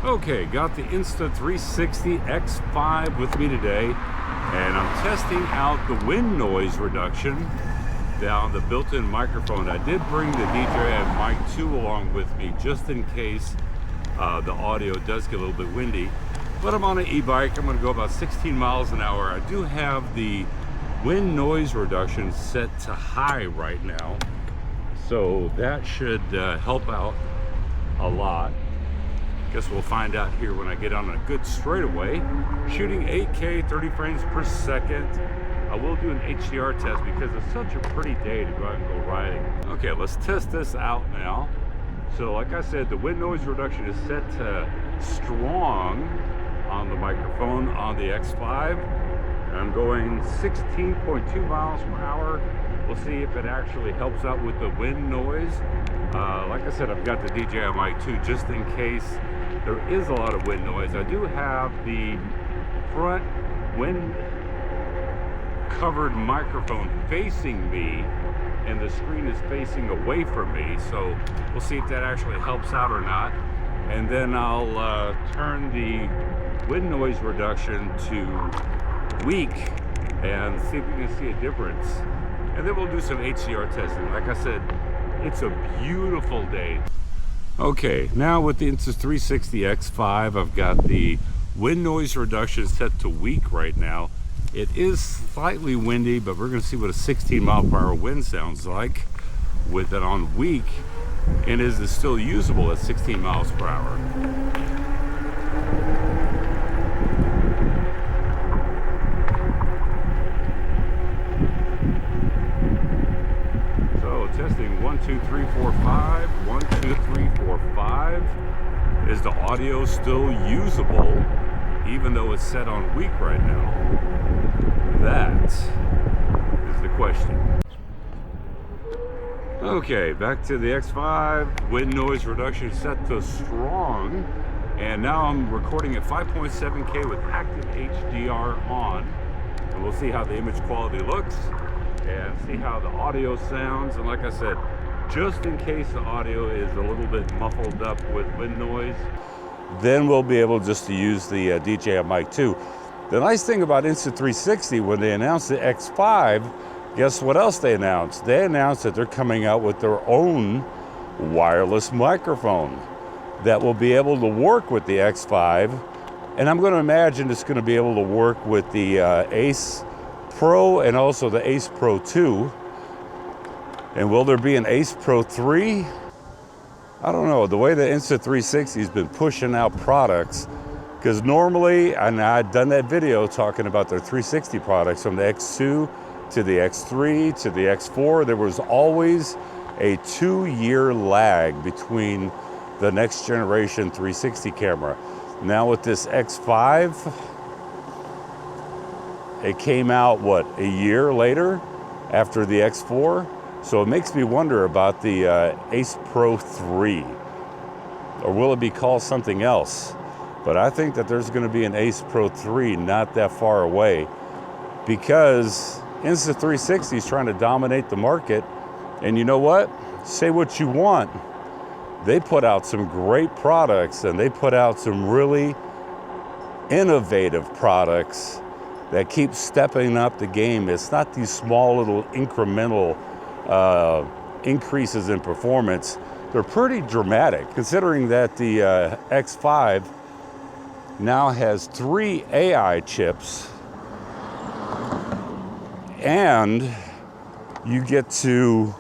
Okay, got the Insta360 X5 with me today, and I'm testing out the wind noise reduction down the built-in microphone. I did bring the DJI Mic 2 along with me just in case the audio does get a little bit windy. But I'm on an e-bike. I'm going to go about 16 miles an hour. I do have the wind noise reduction set to high right now, so that should help out a lot. Guess we'll find out here when I get on a good straightaway. Shooting 8K, 30 frames per second. I will do an HDR test because it's such a pretty day to go out and go riding. Okay, let's test this out now. So like I said, the wind noise reduction is set to strong on the microphone on the X5. I'm going 16.2 miles per hour. We'll see if it actually helps out with the wind noise. Like I said, I've got the DJI Mic 2 just in case there is a lot of wind noise. I do have the front wind covered microphone facing me, and the screen is facing away from me, so we'll see if that actually helps out or not. And then I'll turn the wind noise reduction to weak and see if we can see a difference. And then we'll do some HDR testing. Like I said, it's a beautiful day. Okay, now with the Insta360 X5, I've got the wind noise reduction set to weak right now. It is slightly windy, but we're going to see what a 16 mile per hour wind sounds like with it on weak, and is it still usable at 16 miles per hour. Testing 1, 2, 3, 4, 5. 1, 2, 3, 4, 5. Is the audio still usable even though it's set on weak right now? That is the question. Okay, back to the X5. Wind noise reduction set to strong. And now I'm recording at 5.7K with active HDR on. And we'll see how the image quality looks and see how the audio sounds. And like I said, just in case the audio is a little bit muffled up with wind noise, then we'll be able just to use the DJI Mic 2. The nice thing about Insta360, when they announced the X5, guess what else they announced? They announced that they're coming out with their own wireless microphone that will be able to work with the X5. And I'm going to imagine it's going to be able to work with the Ace Pro and also the Ace Pro 2. And will there be an Ace Pro 3? I don't know. The way the Insta360 has been pushing out products, because normally, and I'd done that video talking about their 360 products from the X2 to the X3 to the X4, there was always a 2-year lag between the next generation 360 camera. Now with this X5, it came out, what, a year later after the X4? So it makes me wonder about the Ace Pro 3. Or will it be called something else? But I think that there's going to be an Ace Pro 3 not that far away, because Insta360 is trying to dominate the market. And you know what? Say what you want. They put out some great products, and they put out some really innovative products that keep stepping up the game. It's not these small little incremental increases in performance. They're pretty dramatic, considering that the X5 now has 3 AI chips, and you get to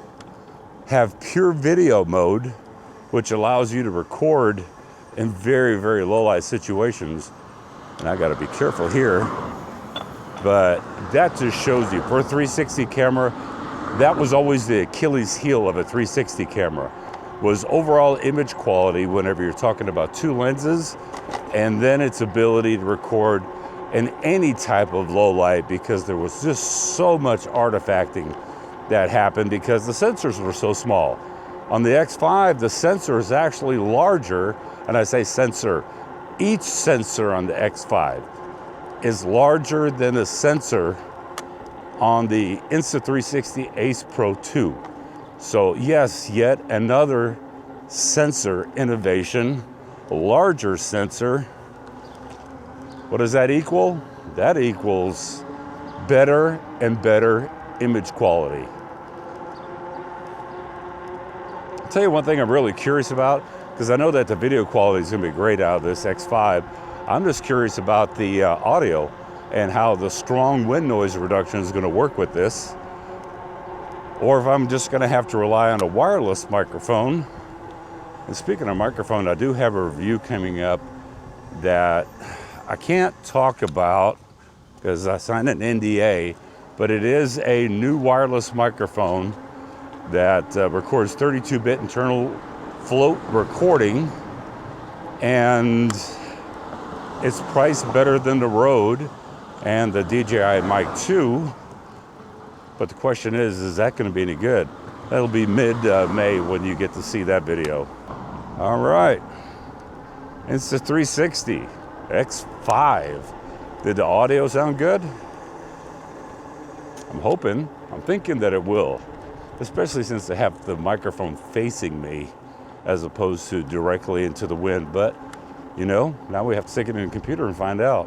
have pure video mode, which allows you to record in very, very low light situations. And I gotta be careful here. But that just shows you, for a 360 camera, that was always the Achilles heel of a 360 camera, was overall image quality whenever you're talking about 2 lenses, and then its ability to record in any type of low light, because there was just so much artifacting that happened because the sensors were so small. On the X5, the sensor is actually larger, and I say sensor, each sensor on the X5 is larger than the sensor on the Insta360 Ace Pro 2. So yes, yet another sensor innovation larger sensor. What does that equal? That equals better and better image quality. I'll tell you one thing I'm really curious about, because I know that the video quality is going to be great out of this X5. I'm just curious about the audio and how the strong wind noise reduction is going to work with this, or if I'm just going to have to rely on a wireless microphone. And speaking of microphone, I do have a review coming up that I can't talk about because I signed an NDA, but it is a new wireless microphone that records 32-bit internal float recording, and it's priced better than the Rode and the DJI Mic 2. But the question is that going to be any good? That'll be mid-May when you get to see that video. All right, Insta360 X5. Did the audio sound good? I'm hoping, I'm thinking that it will, especially since I have the microphone facing me as opposed to directly into the wind. But, you know, now we have to stick it in the computer and find out.